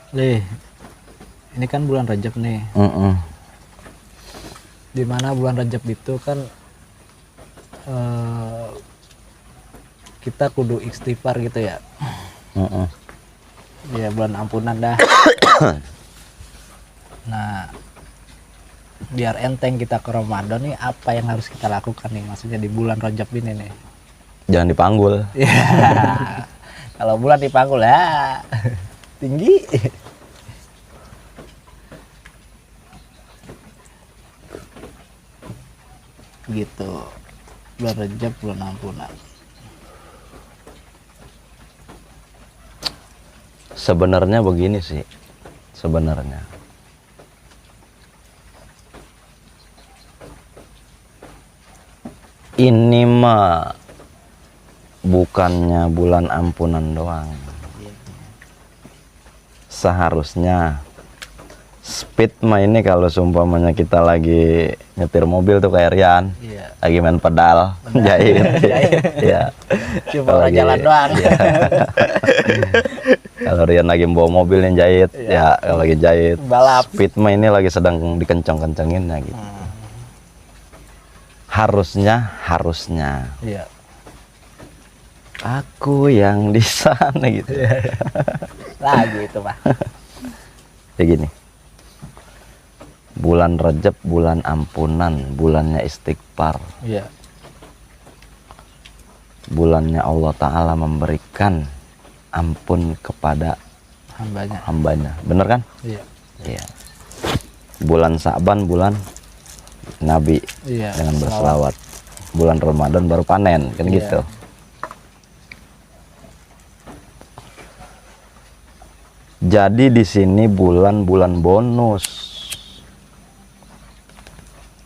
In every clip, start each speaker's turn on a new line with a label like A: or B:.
A: Lih, ini kan bulan Rajab nih. Dimana bulan Rajab itu kan eh, kita kudu istighfar gitu ya. Ya bulan ampunan dah. Nah, biar enteng kita ke Ramadan nih, apa yang harus kita lakukan nih? Maksudnya di bulan Rajab ini nih.
B: Jangan dipanggul.
A: Ya, kalau bulan dipanggul ya tinggi. Gitu. Bulan Rajab, bulan ampunan.
B: Sebenarnya begini sih. Sebenarnya. Ini mah bukannya bulan ampunan doang. Seharusnya speed mah ini kalau seumpamanya kita lagi nyetir mobil tuh kayak Rian,
A: Iya.
B: lagi main pedal, jahit. Ya.
A: Cuma orang jalan doang.
B: Ya. Kalau Rian lagi bawa mobil yang jahit, ya kalau lagi jahit.
A: Balap.
B: Speed mah ini lagi sedang dikencang-kencenginnya gitu. Harusnya
A: Iya.
B: aku yang di sana gitu.
A: Lagu itu Pak.
B: Kayak gini. Bulan Rajab, bulan ampunan, bulannya istighfar.
A: Iya.
B: Bulannya Allah Ta'ala memberikan ampun kepada hambanya. Bener kan?
A: Iya.
B: Iya. Bulan Sa'ban, bulan Nabi
A: Iya.
B: dengan berselawat. Bulan Ramadan baru panen, kan
A: Iya.
B: gitu. Jadi di sini bulan-bulan bonus.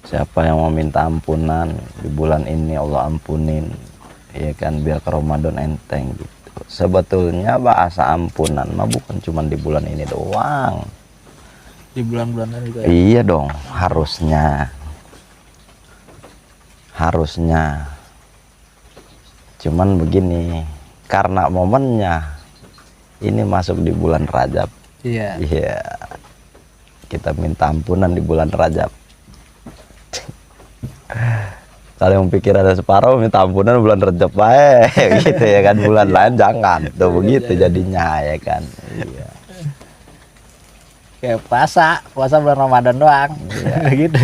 B: Siapa yang mau minta ampunan di bulan ini Allah ampunin, ya kan, biar ke Ramadan enteng gitu. Sebetulnya bahasa ampunan mah bukan cuma di bulan ini doang.
A: Di bulan-bulan lain juga ya.
B: Iya dong, harusnya. Cuman begini, karena momennya ini masuk di bulan Rajab.
A: Iya.
B: Iya. Kita minta ampunan di bulan Rajab. Kalau yang pikir ada separuh minta ampunan bulan Rajab baik gitu ya kan, bulan lain jangan. Tuh begitu jadinya ya kan. Iya.
A: Kayak puasa bulan Ramadan doang. Gitu.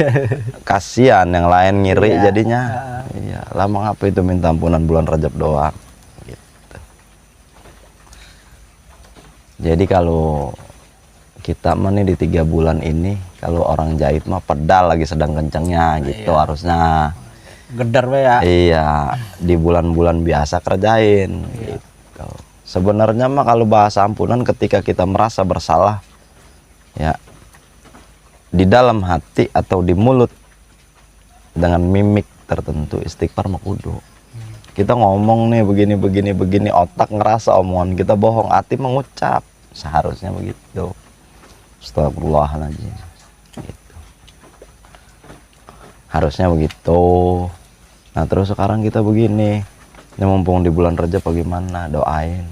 B: Kasihan yang lain ngiri
A: Iya.
B: jadinya. Iya, lama ngapa itu minta ampunan bulan Rajab doang. Gitu. Jadi kalau kita mah nih di 3 bulan ini, kalau orang jahit mah pedal lagi sedang kencengnya gitu
A: Iya.
B: harusnya.
A: Gedar we ya.
B: Iya, di bulan-bulan biasa kerjain gitu. Sebenarnya mah kalau bahasa ampunan ketika kita merasa bersalah ya di dalam hati atau di mulut dengan mimik tertentu, istighfar mah kudu. Kita ngomong nih begini, otak ngerasa omongan kita bohong, hati mengucap. Seharusnya begitu. Astagfirullahaladzim. Gitu. Harusnya begitu. Nah terus sekarang kita begini, ini mumpung di bulan Rajab bagaimana, doain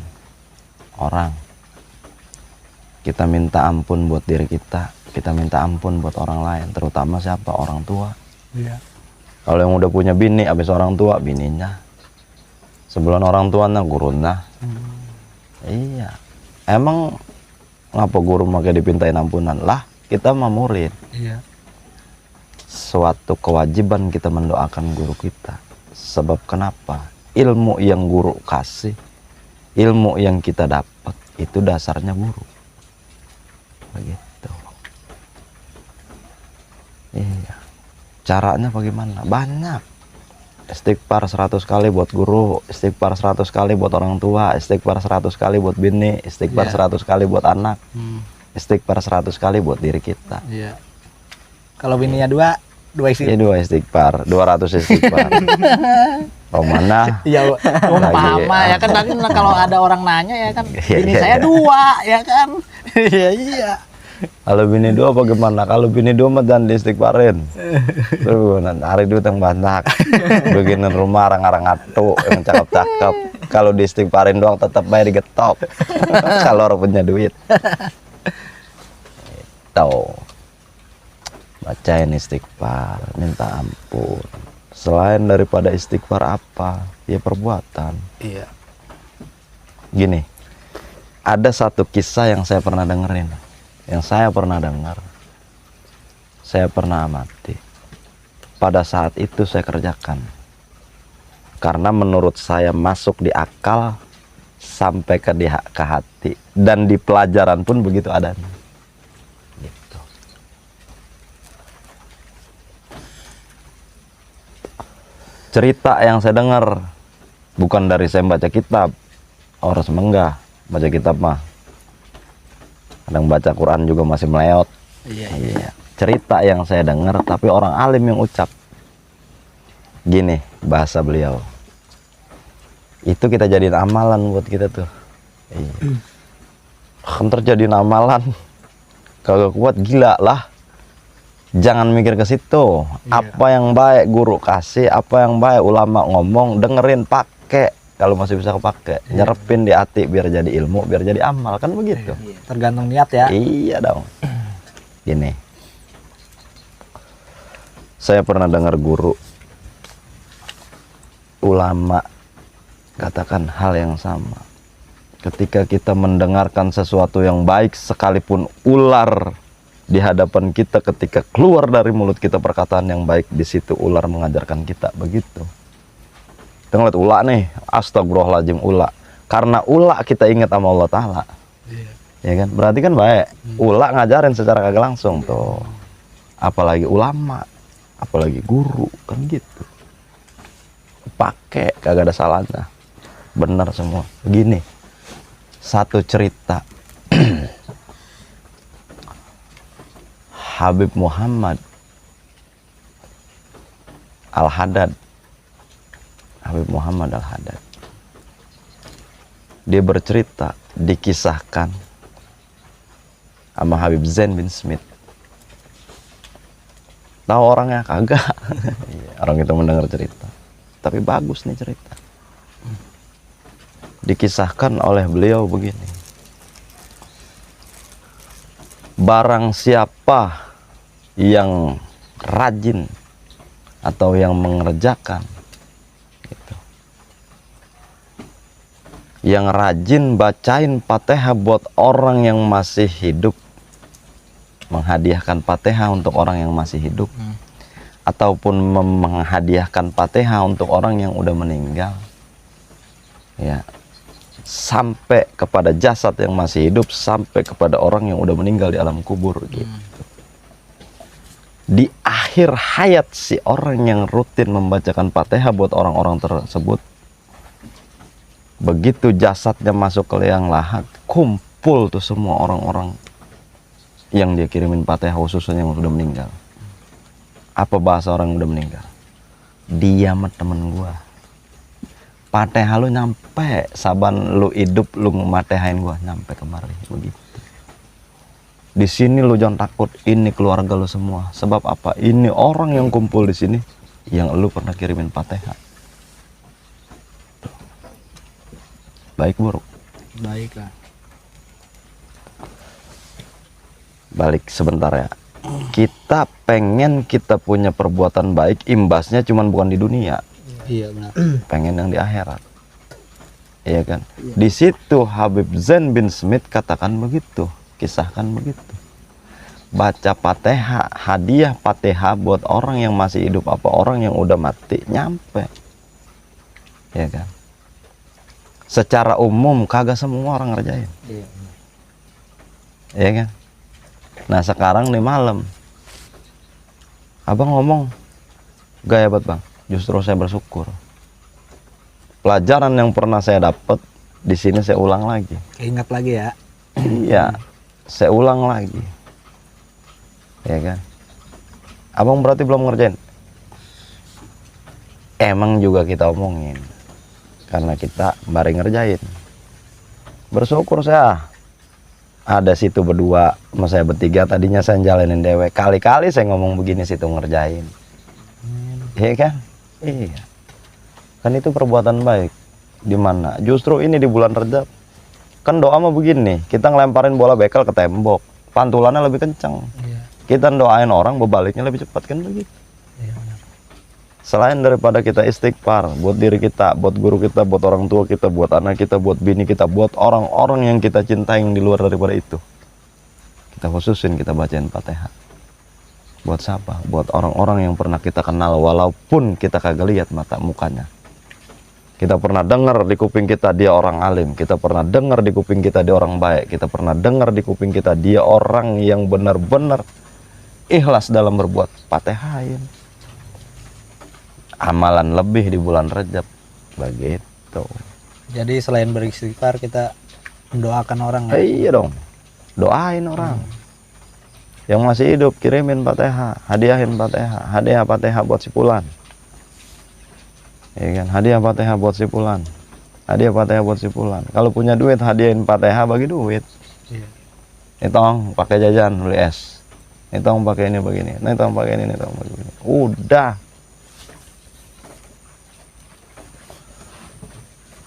B: orang. Kita minta ampun buat diri kita minta ampun buat orang lain, terutama siapa? Orang tua.
A: Iya.
B: Kalau yang udah punya bini, habis orang tua, bininya. Sebelum orang tuanya, gurunya. Iya. Emang ngapa guru makanya dipintain ampunan? Lah, kita mah murid.
A: Iya.
B: Suatu kewajiban kita mendoakan guru kita. Sebab kenapa? Ilmu yang guru kasih, ilmu yang kita dapat, itu dasarnya guru. Begitu. Iya. Caranya bagaimana? Banyak. Istighfar 100 kali buat guru, istighfar 100 kali buat orang tua, istighfar 100 kali buat bini, istighfar 100 kali buat anak, istighfar 100 kali buat diri kita.
A: Iya. Kalau bininya dua
B: Ini 2 istighfar, 200 istighfar. Romana.
A: ya umpama ya kan nanti kalau ada orang nanya ya kan bini saya 2 ya kan. Iya.
B: Kalau bini 2 bagaimana? Kalau bini 2 mah jangan diistighfarin. Terus hari duit yang banyak. Beginin rumah arang-arang atu yang cakep-cakep. Kalau diistighfarin doang tetap bayar digetok. Kalau orang punya duit. Tuh, bacain istighfar, minta ampun. Selain daripada istighfar apa? Ya perbuatan.
A: Iya.
B: Gini, ada satu kisah yang saya pernah dengerin, yang saya pernah dengar, saya pernah amati. Pada saat itu saya kerjakan, karena menurut saya masuk di akal sampai ke hati, dan di pelajaran pun begitu adanya. Gitu. Cerita yang saya dengar bukan dari saya baca kitab, orang semenggah baca kitab mah kadang baca Quran juga masih meleot. Iya. Cerita yang saya dengar tapi orang alim yang ucap. Gini bahasa beliau, itu kita jadiin amalan buat kita tuh. Iya. Kan terjadiin amalan kagak kuat, gila lah. Jangan mikir ke situ. Apa yang baik guru kasih, apa yang baik ulama ngomong, dengerin, pakai. Kalau masih bisa kepake, nyerepin di hati biar jadi ilmu, biar jadi amal, kan begitu.
A: Tergantung niat ya.
B: Iya dong. Gini, saya pernah dengar guru ulama katakan hal yang sama. Ketika kita mendengarkan sesuatu yang baik, sekalipun ular di hadapan kita, ketika keluar dari mulut kita perkataan yang baik, di situ ular mengajarkan kita begitu. Kita ngeliat ular nih, astagfirullahaladzim, ular. Karena ular kita ingat sama Allah Ta'ala. Ya kan? Berarti kan baik. Ular ngajarin secara kagak langsung tuh. Apalagi ulama, apalagi guru, kan gitu. Pakai, kagak ada salahnya. Benar semua. Begini, satu cerita. Habib Muhammad Al-Haddad, Habib Muhammad Al-Haddad, dia bercerita, dikisahkan sama Habib Zain bin Smith. Tahu orangnya kagak? Orang itu mendengar cerita, tapi bagus nih cerita. Dikisahkan oleh beliau begini, barang siapa yang rajin atau yang mengerjakan gitu, yang rajin bacain Fatihah buat orang yang masih hidup, menghadiahkan Fatihah untuk orang yang masih hidup, ataupun menghadiahkan Fatihah untuk orang yang udah meninggal, ya, sampai kepada jasad yang masih hidup, sampai kepada orang yang udah meninggal di alam kubur gitu. Di akhir hayat si orang yang rutin membacakan Fatihah buat orang-orang tersebut, begitu jasadnya masuk ke liang lahat, kumpul tuh semua orang-orang yang dia kirimin Fatihah, khususnya yang udah meninggal. Apa bahasa orang yang udah meninggal? Dia sama temen gua, Fatihah lu nyampe, saban lu hidup lu matahain gua nyampe kemari, begitu. Di sini lu jangan takut, ini keluarga lu semua. Sebab apa? Ini orang yang kumpul di sini yang lu pernah kirimin Fatihah. Baik buruk?
A: Baik lah.
B: Balik sebentar ya. Kita pengen kita punya perbuatan baik, imbasnya cuman bukan di dunia.
A: Iya benar.
B: Pengen yang di akhirat. Iya kan? Di situ Habib Zain bin Smith katakan begitu, kisahkan begitu. Baca Fatihah, hadiah Fatihah buat orang yang masih hidup apa orang yang udah mati, nyampe. Ya kan? Secara umum kagak semua orang ngerjain.
A: Iya.
B: Ya kan? Nah sekarang nih malam, abang ngomong gak hebat bang, justru saya bersyukur. Pelajaran yang pernah saya dapat di sini saya ulang lagi.
A: Ingat lagi ya.
B: Iya, saya ulang lagi. Ya kan? Abang berarti belum ngerjain? Emang juga kita omongin, karena kita mari ngerjain. Bersyukur saya. Ada situ berdua, sama saya bertiga, tadinya saya jalanin dewek. Kali-kali saya ngomong begini situ ngerjain. Iya kan? Iya. Kan itu perbuatan baik. Di mana? Justru ini di bulan Rajab. Kan doa mah begini, kita ngelemparin bola bekel ke tembok. pantulannya lebih kencang.
A: Iya.
B: Kita doain orang berbaliknya lebih cepat kan begitu.
A: Iya benar.
B: Selain daripada kita istighfar buat diri kita, buat guru kita, buat orang tua kita, buat anak kita, buat bini kita, buat orang-orang yang kita cintai yang di luar daripada itu, kita khususin kita bacain Fatihah. Buat siapa? Buat orang-orang yang pernah kita kenal walaupun kita kagak lihat mata mukanya. Kita pernah dengar di kuping kita dia orang alim, kita pernah dengar di kuping kita dia orang baik, kita pernah dengar di kuping kita dia orang yang benar-benar ikhlas dalam berbuat. Fatihain. Amalan lebih di bulan Rajab begitu.
A: Jadi selain beristighfar kita mendoakan orang.
B: Iya dong, doain orang yang masih hidup, kirimin Fatihah, hadiahin Fatihah, hadiah Fatihah buat si Fulan, ya kan, hadiah Fatihah buat si Fulan, hadiah Fatihah buat si Fulan. Kalau punya duit hadiahin Fatihah, bagi duit.
A: Iya.
B: Ini tong pakai jajan beli es, ini tong pakai ini begini, ini tong pakai ini tong pakai begini. Udah.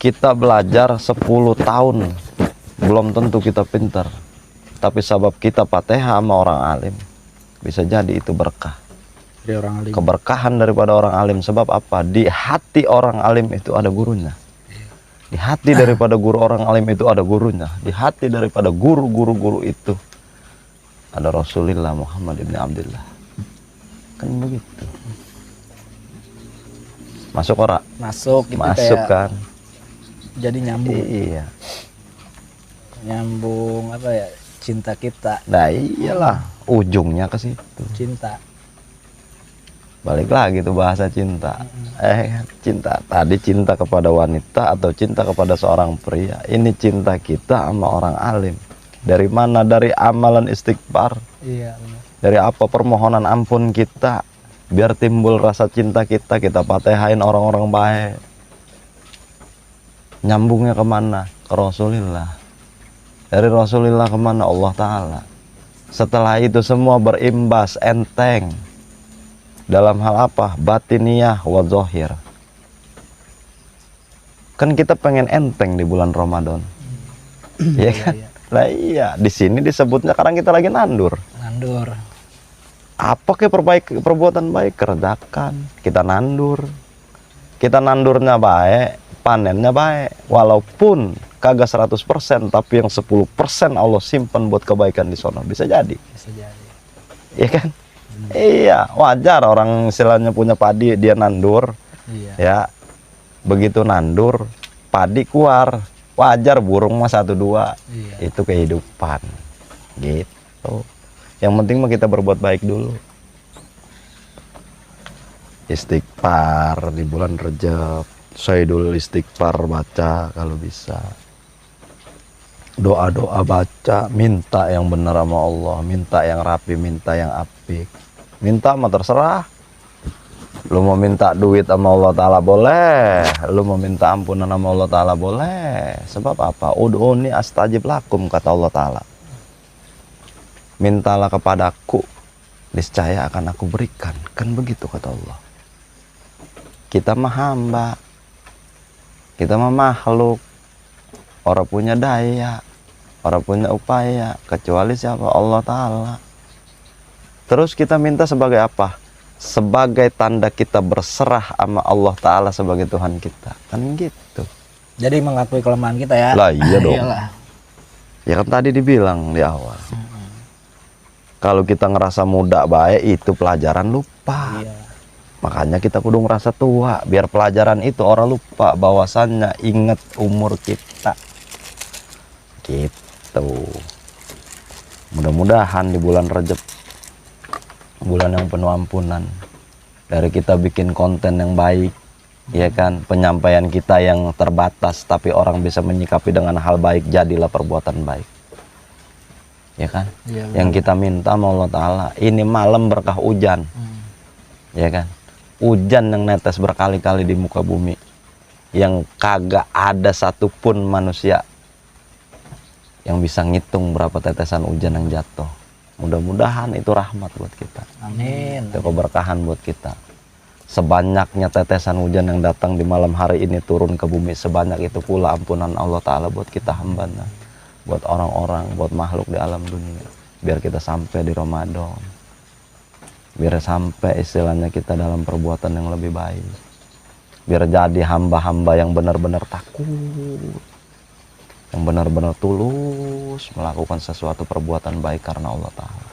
B: Kita belajar 10 tahun belum tentu kita pintar, tapi sebab kita Fatihah sama orang alim bisa jadi itu berkah.
A: Dari orang alim.
B: Keberkahan daripada orang alim. Sebab apa? Di hati orang alim itu ada gurunya. Di hati daripada guru orang alim itu ada gurunya. Di hati daripada guru-guru itu ada Rasulullah Muhammad ibn Abdullah. Kan begitu. Masuk ora?
A: Masuk gitu.
B: Masuk
A: kayak
B: kan.
A: jadi nyambung.
B: Iya.
A: Nyambung apa ya? Cinta kita.
B: Nah iyalah, ujungnya ke situ.
A: Cinta.
B: Balik lagi tuh bahasa cinta. Cinta tadi cinta kepada wanita atau cinta kepada seorang pria. Ini cinta kita sama orang alim. Dari mana? Dari amalan istighfar.
A: Iya benar.
B: Dari apa? Permohonan ampun kita. Biar timbul rasa cinta kita Fatihain orang-orang baik. Nyambungnya kemana? Ke Rasulullah. Dari Rasulullah kemana? Allah Ta'ala. Setelah itu semua berimbas enteng. Dalam hal apa? Batiniyah wa zahir. Kan kita pengen enteng di bulan Ramadan. Iya kan?
A: Iya.
B: Lah iya, di sini disebutnya sekarang kita lagi nandur.
A: Nandur.
B: Apa ke perbuatan baik kerjakan. Kita nandur. Kita nandurnya baik, panennya baik. Walaupun kagak 100%, tapi yang 10% Allah simpan buat kebaikan di sana. Bisa jadi.
A: Bisa jadi.
B: Iya kan? Iya, wajar orang istilahnya punya padi dia nandur.
A: Iya.
B: Ya. Begitu nandur, padi keluar. Wajar burung mah 1-2.
A: Iya.
B: Itu kehidupan. Gitu. Yang penting mah kita berbuat baik dulu. Istighfar di bulan Rajab. Sayyidul istighfar baca kalau bisa. Doa-doa baca, minta yang benar sama Allah, minta yang rapi, minta yang apik. Minta mah terserah. Lu mau minta duit sama Allah Ta'ala boleh, lu mau minta ampunan sama Allah Ta'ala boleh. Sebab apa? Ud'uni astajib lakum, kata Allah Ta'ala. Mintalah kepadaku, niscaya akan aku berikan. Kan begitu kata Allah. Kita mah hamba, kita mah makhluk, orang punya daya, orang punya upaya, kecuali siapa? Allah Ta'ala. Terus kita minta sebagai apa? Sebagai tanda kita berserah sama Allah Ta'ala sebagai Tuhan kita. Kan gitu.
A: Jadi mengakui kelemahan kita ya.
B: Lah iya dong.
A: Iyalah.
B: Ya kan tadi dibilang di awal. Kalau kita ngerasa muda baik, itu pelajaran lupa.
A: Iya.
B: Makanya kita kudu ngerasa tua. Biar pelajaran itu orang lupa bahwasannya ingat umur kita. Gitu. Mudah-mudahan di bulan Rajab, bulan yang penuh ampunan, dari kita bikin konten yang baik, ya kan, penyampaian kita yang terbatas tapi orang bisa menyikapi dengan hal baik, jadilah perbuatan baik, ya kan.
A: Iya,
B: Yang kita minta sama Allah Ta'ala, ini malam berkah hujan, ya kan, hujan yang netes berkali-kali di muka bumi, yang kagak ada satupun manusia yang bisa ngitung berapa tetesan hujan yang jatuh. Mudah-mudahan itu rahmat buat kita.
A: Amin.
B: Itu keberkahan buat kita. Sebanyaknya tetesan hujan yang datang di malam hari ini turun ke bumi, sebanyak itu pula ampunan Allah Ta'ala buat kita hambanya, buat orang-orang, buat makhluk di alam dunia. biar kita sampai di Ramadan, biar sampai istilahnya kita dalam perbuatan yang lebih baik, biar jadi hamba-hamba yang benar-benar takut, yang benar-benar tulus melakukan sesuatu perbuatan baik karena Allah Ta'ala.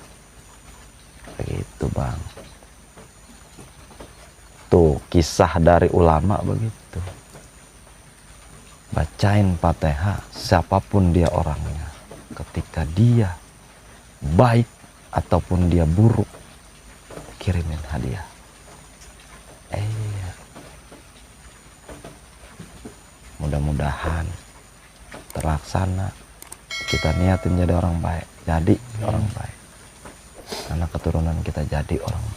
B: Begitu Bang. Tuh kisah dari ulama begitu. Bacain Fatihah siapapun dia orangnya, ketika dia baik ataupun dia buruk, kirimin hadiah. Mudah-mudahan terlaksana. Kita niatin jadi orang baik, jadi orang baik, karena keturunan kita jadi orang baik.